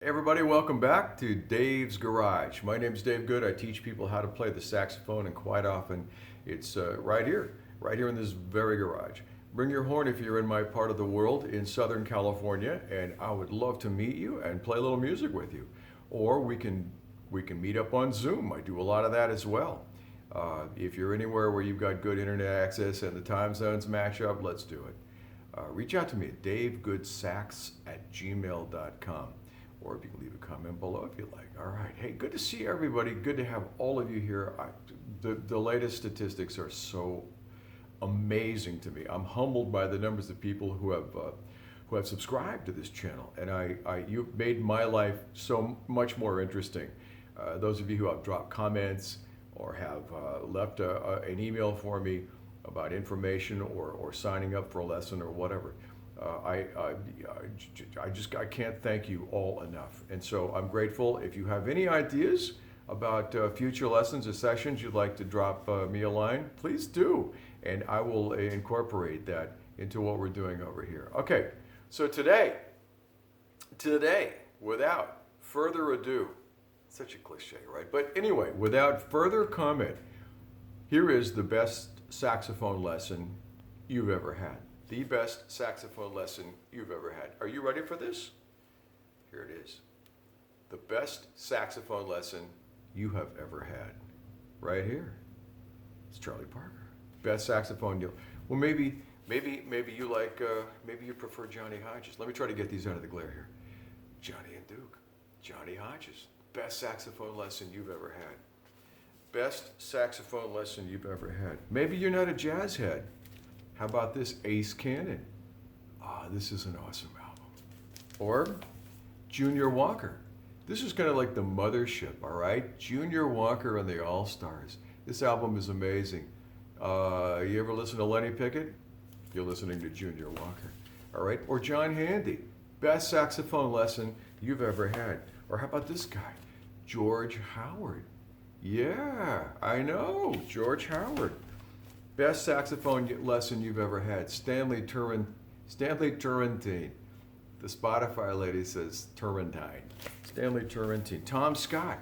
Hey everybody, welcome back to Dave's Garage. My name's Dave Good. I teach people how to play the saxophone, and quite often it's right here in this very garage. Bring your horn if you're in my part of the world in Southern California, and I would love to meet you and play a little music with you. Or we can meet up on Zoom. I do a lot of that as well. If you're anywhere where you've got good internet access and the time zones match up, let's do it. Reach out to me at davegoodsacks@gmail.com. Or if you can leave a comment below if you like. All right. Hey, good to see everybody. Good to have all of you here. The latest statistics are so amazing to me. I'm humbled by the numbers of people who have subscribed to this channel, and you've made my life so much more interesting. Those of you who have dropped comments or have left an email for me about information or signing up for a lesson or whatever. I can't thank you all enough. And so I'm grateful. If you have any ideas about future lessons or sessions you'd like to drop me a line, please do. And I will incorporate that into what we're doing over here. Okay, so today, without further ado, such a cliche, right? But anyway, without further comment, here is the best saxophone lesson you've ever had. The best saxophone lesson you've ever had. Are you ready for this? Here it is. The best saxophone lesson you have ever had. Right here. It's Charlie Parker. Best saxophone you. Well, maybe you like. Maybe you prefer Johnny Hodges. Let me try to get these out of the glare here. Johnny and Duke. Johnny Hodges. Best saxophone lesson you've ever had. Best saxophone lesson you've ever had. Maybe you're not a jazz head. How about this, Ace Cannon? This is an awesome album. Or Junior Walker. This is kind of like the mothership, all right? Junior Walker and the All-Stars. This album is amazing. You ever listen to Lenny Pickett? You're listening to Junior Walker, all right? Or John Handy. Best saxophone lesson you've ever had. Or how about this guy, George Howard? Yeah, I know, George Howard. Best saxophone lesson you've ever had. Stanley Turrentine. The Spotify lady says Turrentine. Stanley Turrentine. Tom Scott.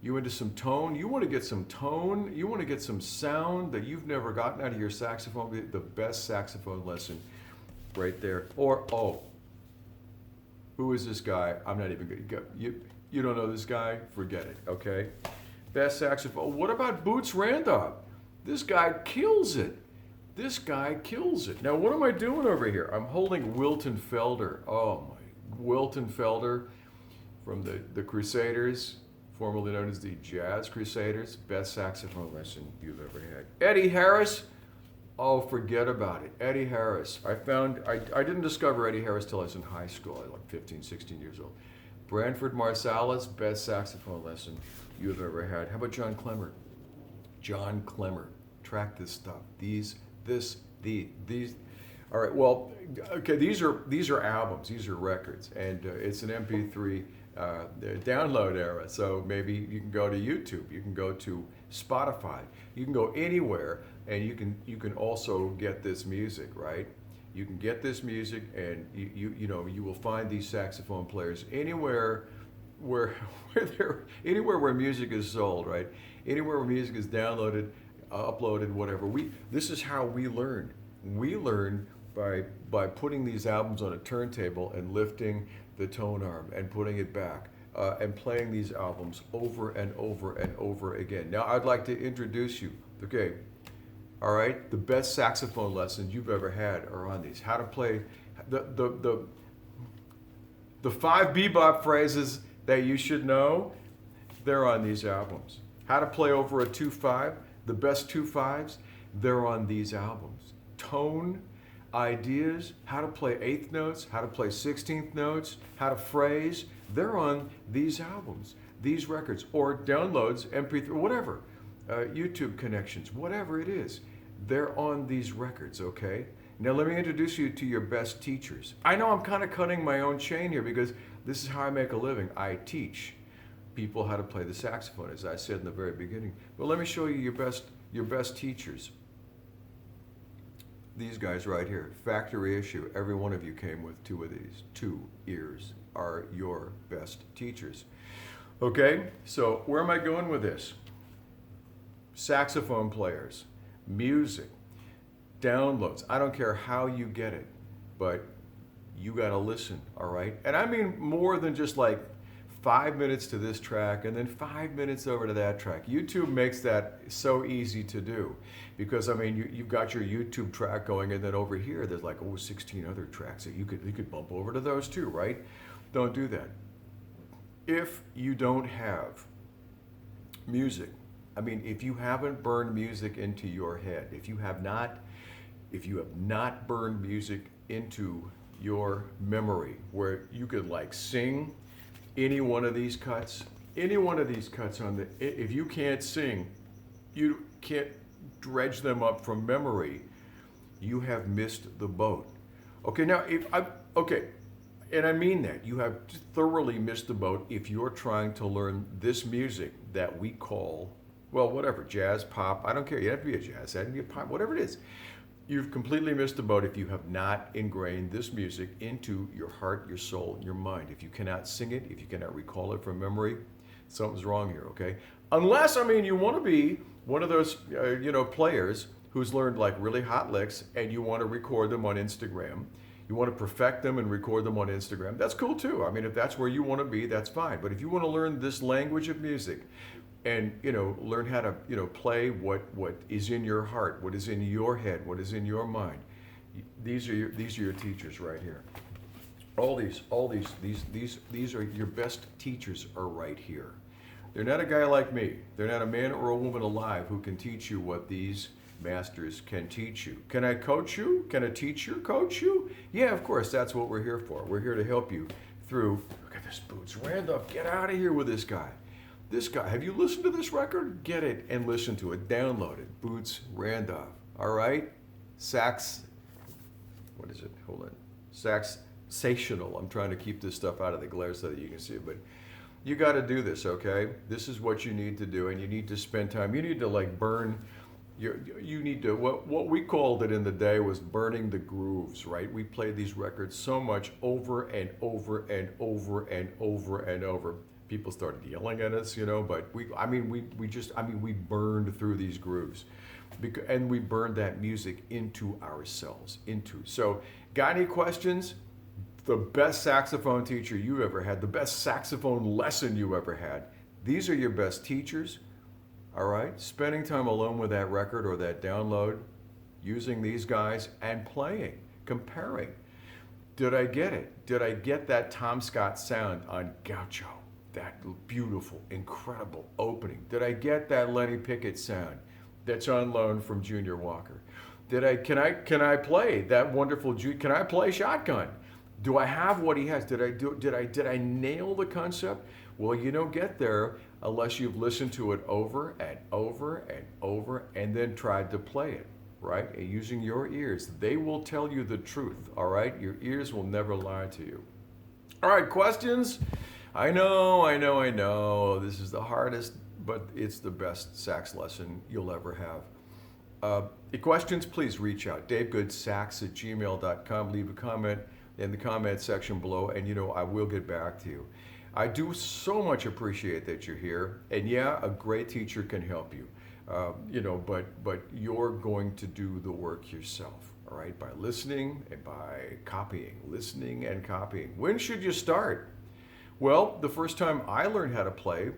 You into some tone? You want to get some tone? You want to get some sound that you've never gotten out of your saxophone? The best saxophone lesson right there. Or, who is this guy? I'm not even going to you don't know this guy? Forget it, okay? Best saxophone. What about Boots Randolph? This guy kills it. This guy kills it. Now, what am I doing over here? I'm holding Wilton Felder. Oh, my. Wilton Felder from the Crusaders, formerly known as the Jazz Crusaders. Best saxophone lesson you've ever had. Eddie Harris. Oh, forget about it. Eddie Harris. I didn't discover Eddie Harris till I was in high school. I was like 15, 16 years old. Branford Marsalis. Best saxophone lesson you've ever had. How about John Clemmer? John Clemmer. Track this stuff. These. All right. Well, okay. These are albums. These are records, and it's an MP3 download era. So maybe you can go to YouTube. You can go to Spotify. You can go anywhere, and you can also get this music. Right. You can get this music, and you will find these saxophone players anywhere anywhere where music is sold, right? Anywhere where music is downloaded, uploaded, whatever. This is how we learn. We learn by putting these albums on a turntable and lifting the tone arm and putting it back and playing these albums over and over and over again. Now, I'd like to introduce you. Okay, all right. The best saxophone lessons you've ever had are on these. How to play the 5 bebop phrases that you should know, they're on these albums. How to play over a 2-5, the best 2-5s, they're on these albums. Tone, ideas, how to play 8th notes, how to play 16th notes, how to phrase, they're on these albums, these records, or downloads, MP3, whatever, YouTube connections, whatever it is, they're on these records, okay? Now let me introduce you to your best teachers. I know I'm kind of cutting my own chain here because this is how I make a living. I teach people how to play the saxophone, as I said in the very beginning. But let me show you your best teachers. These guys right here, factory issue. Every one of you came with 2 of these, 2 ears. are your best teachers. Okay, so where am I going with this? Saxophone players, music, downloads. I don't care how you get it, but you got to listen, all right? And I mean more than just like 5 minutes to this track and then 5 minutes over to that track. YouTube makes that so easy to do because I mean you've got your YouTube track going and then over here there's like 16 other tracks that you could bump over to those too, right? Don't do that. If you don't have music, I mean if you haven't burned music into your head, if you have not burned music into your memory where you could like sing any one of these cuts on the, if you can't sing, you can't dredge them up from memory, you have missed the boat. Okay, now and I mean that, you have thoroughly missed the boat if you're trying to learn this music that we call, well, whatever, jazz, pop, I don't care, you have to be a jazz, it can be a pop, whatever it is. You've completely missed the boat if you have not ingrained this music into your heart, your soul, your mind. If you cannot sing it, if you cannot recall it from memory, something's wrong here, okay? Unless, I mean, you want to be one of those, players who's learned like really hot licks and you want to record them on Instagram. You want to perfect them and record them on Instagram. That's cool too. I mean, if that's where you want to be, that's fine. But if you want to learn this language of music, and learn how to play what is in your heart, what is in your head, what is in your mind. These are your teachers right here. These are your best teachers are right here. They're not a guy like me. They're not a man or a woman alive who can teach you what these masters can teach you. Can I coach you? Can a teacher coach you? Yeah, of course. That's what we're here for. We're here to help you through. Look at this Boots Randolph. Get out of here with this guy. This guy, have you listened to this record? Get it and listen to it. Download it. Boots Randolph. All right? Sax, what is it? Hold on. Saxational. I'm trying to keep this stuff out of the glare so that you can see it. But you got to do this, okay? This is what you need to do. And you need to spend time. You need to like burn. You need to, what we called it in the day was burning the grooves, right? We played these records so much over and over and over and over and over. People started yelling at us, but we burned through these grooves and we burned that music into ourselves, So, got any questions? The best saxophone teacher you ever had, the best saxophone lesson you ever had. These are your best teachers, all right? Spending time alone with that record or that download, using these guys and playing, comparing. Did I get it? Did I get that Tom Scott sound on Gaucho? That beautiful, incredible opening. Did I get that Lenny Pickett sound that's on loan from Junior Walker? Can I play that wonderful? Can I play shotgun? Do I have what he has? Did I nail the concept? Well, you don't get there unless you've listened to it over and over and over and then tried to play it, right? And using your ears, they will tell you the truth. All right, your ears will never lie to you. All right, questions? I know. This is the hardest, but it's the best sax lesson you'll ever have. Questions, please reach out. DaveGoodSax@gmail.com. Leave a comment in the comment section below, and I will get back to you. I do so much appreciate that you're here, and yeah, a great teacher can help you, but you're going to do the work yourself, all right, by listening and by copying, listening and copying. When should you start? Well, the first time I learned how to play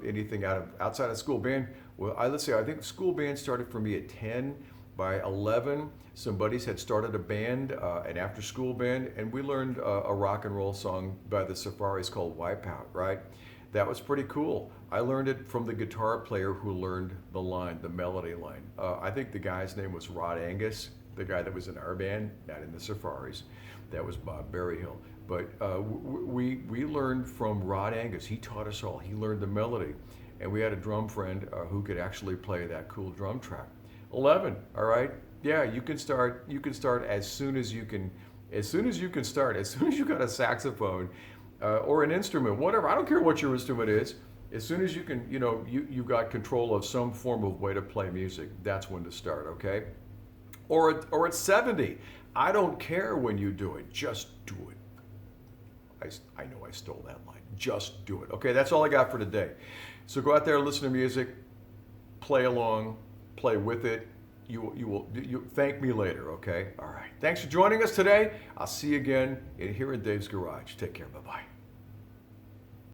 anything outside of school band, well, I think school band started for me at 10. By 11, some buddies had started a band, an after-school band, and we learned a rock and roll song by the Safaris called Wipeout, right? That was pretty cool. I learned it from the guitar player who learned the melody line. I think the guy's name was Rod Angus, the guy that was in our band, not in the Safaris. That was Bob Berryhill. But we learned from Rod Angus. He taught us all. He learned the melody. And we had a drum friend who could actually play that cool drum track. 11, all right? Yeah, you can start as soon as you can start, as soon as you got a saxophone or an instrument, whatever. I don't care what your instrument is. As soon as you can, you got control of some form of way to play music, that's when to start, okay? Or at 70. I don't care when you do it, just do it. I know I stole that line. Just do it. Okay, that's all I got for today. So go out there, listen to music, play along, play with it. You will thank me later, okay? All right. Thanks for joining us today. I'll see you again here in Dave's Garage. Take care. Bye-bye.